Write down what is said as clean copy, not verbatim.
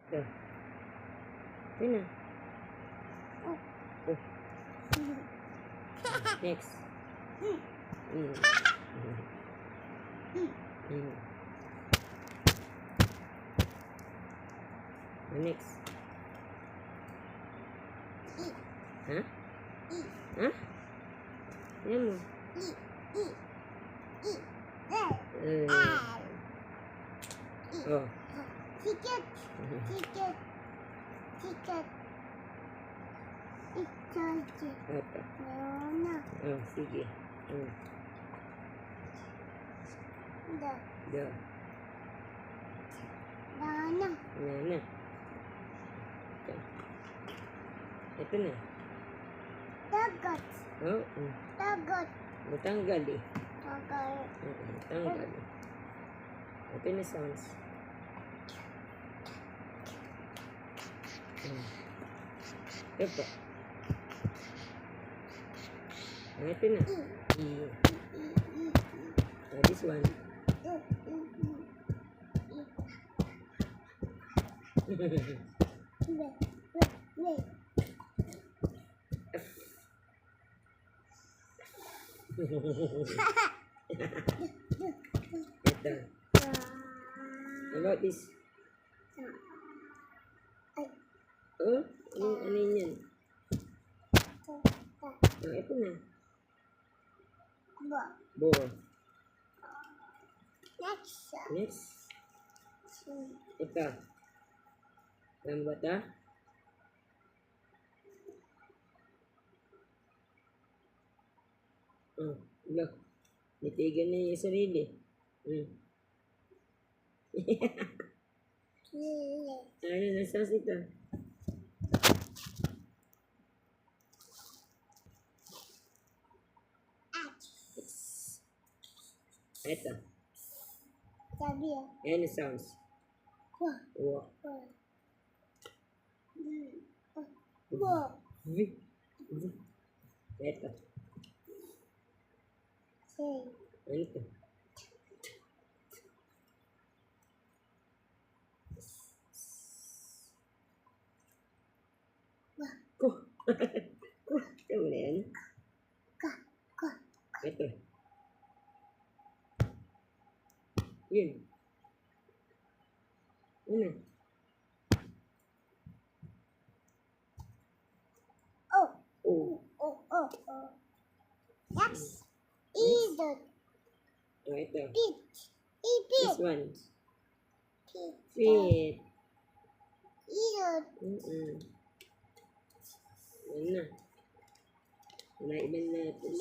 Ito. Ito na. Oh. Next. Next. Hah? Hah? Yan mo. Oh. Ticket. Ticket. Ticket. Ito. Ito. Meron. Oh, sige. Da. Da. Dana. Banana. Ito. Ito na. Dagat. Oh. Dagat. Matanggal eh. Dagat. Tanggal. Ito na sounds. Ito po. Ito na. This one. Ito. How about this? Oh, ano yan? Oh, ito na. Ball. Next. Ito. Alam ba ito? Oh, look. Nitigan niya yung sarili. Ano na sauce ito? Ito. Sabi ya. Ayan yung sounds. Wah. Wow. Wah. Ito. Say. Ano ito? Wah. Ko. Ko. Ito mo na yan. Ka. Ka. Ito. Yun. Ano? Oh. Oh. Oh. Oh. Oh. Next. Eat it. Oh, ito. Eat. Eat This it. one. Eat Sweet. it. Yan na. Naiban natin.